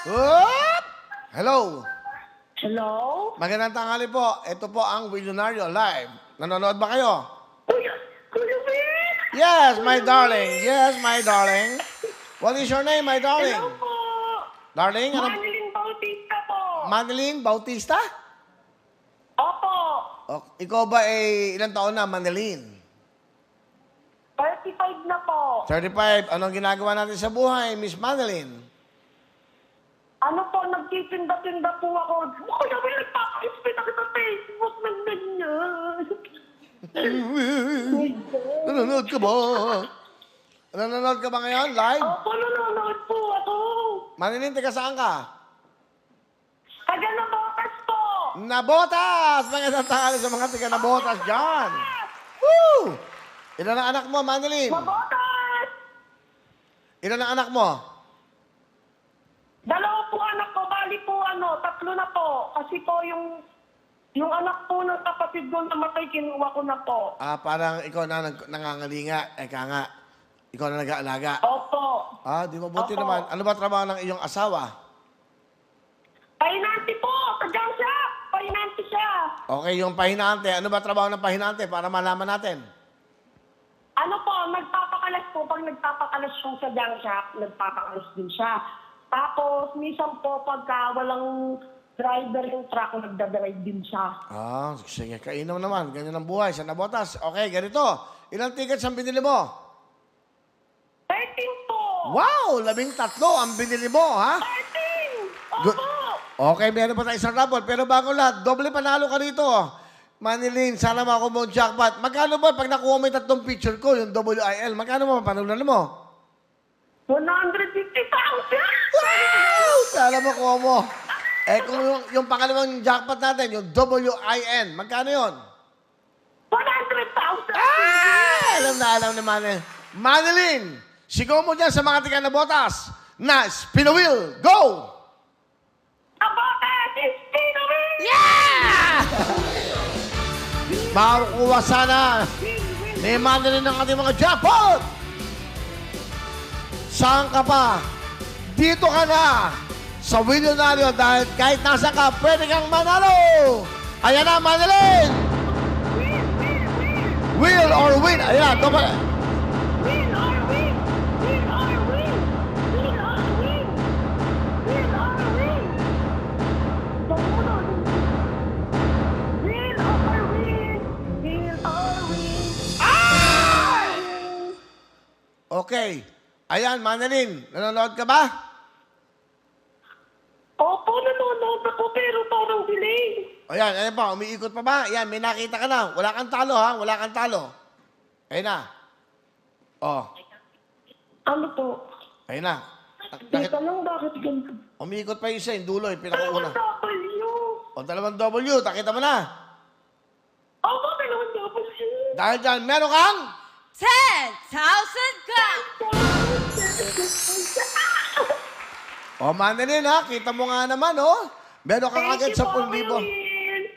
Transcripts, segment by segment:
Whoop! Hello. Hello? Magandang tanghali po. Ito po ang Willionario Live. Nanonood ba kayo? Kuya Will? Yes, my darling. Yes, my darling. What is your name, my darling? Hello po. Darling, ano? Madeline Bautista po. Madeline Bautista? Opo. Ikaw ba ilang taon na, Madeline? 35 na po. 35. Anong ginagawa natin sa buhay, Miss Madeline? Ano po, nagtitinda-tinda po ako. Kuya Will, nagpapakisipit ako sa Facebook ng ganyan. Nanonood ka ba? Nanonood ka ba ngayon, live? Opo, nanonood po ako. Madeline, taga saan ka? Taga Nabotas po. Nabotas! Magandang tanghali sa mga taga Nabotas dyan. Woo! Ilan ang anak mo, Madeline? Nabotas! Ilan ang anak mo? Dalawa po anak ko, bali po tatlo na po. Kasi po yung anak po ng kapatid ko namatay, kinuha ko na po. Parang ikaw na nangangalinga. Eka nga, ikaw na nag-aalaga. Opo. Di mabuti Opo. naman. Ano ba trabaho ng iyong asawa? Pahinante po, kagyan siya. Pahinante siya. Okay, yung pahinante. Ano ba trabaho ng pahinante para malaman natin? Ano po, nagpapakalas po. Pag nagpapakalas siya sa junk shop, nagpapakalas din siya. Tapos, minsan po, pagka walang driver yung truck, nagdadrive din siya. Sige. Kainom naman. Ganyan ang buhay sa Nabotas. Okay, ganito. Ilang tickets ang binili mo? 13 po. Wow! 13 ang binili mo, ha? 13! Good. Opo! Okay, meron pa tayong isang raffle. Pero bago lahat, doble panalo ka dito. Manilin, sana makuha mo ang jackpot. Magkano ba pag nakuha mo yung tatlong picture ko, yung WIL, magkano mo panulan mo? 150,000! Wow! Sana makuha mo. Kung yung pangalawang jackpot natin, yung WIN, magkano yun? 100,000! Alam ni Manilin. Manilin, sigaw mo dyan sa mga tiga na botas na spin the wheel, go! Abakat is Pinoy! Yeah! Makukuha sana ni Manilin ng ating mga jackpot! Saan ka pa? Dito ka na sa Willionario dahil kahit nasa ka, pwede kang manalo! Ayan na, Manilin! Will or win? Ayan, ito pa. Win or win! Win or win! Win or win! Win or win! Win or win! Win or win! Okay. Ayan, Manilin, nanonood ka ba? Opo, nanonood ako pero parang delay. Ayan pa, umiikot pa ba? Ayan, may nakita ka na. Wala kang talo, ha? Wala kang talo. Ayun na. Ano po? Ayun na. Teka lang, bakit ganito? Umiikot pa yung isa, yung dulo, yung pinakauna. W. Dalawang W, nakita mo na. Opo, dalawang W. Dahil dyan, meron kang 10,000 crowns! Manilin, ha? Kita mo nga naman, oh. Meron kang agad sa 10,000. Will.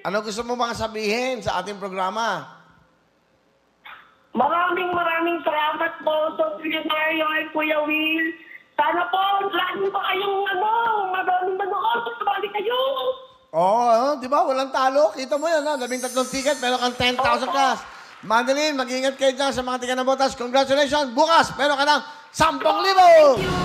Ano gusto mo mga sabihin sa ating programa? Maraming salamat po sa Willionario ay Kuya Will. Sana po, lagi pa kayong maraming manood. Sabali kayo. Di ba? Walang talo. Kita mo yan, ha? 13 ticket, meron kang 10,000 plus. Manilin, mag-ingat kayo dyan sa mga tiga na botas. Congratulations. Bukas, meron ka ng 10,000.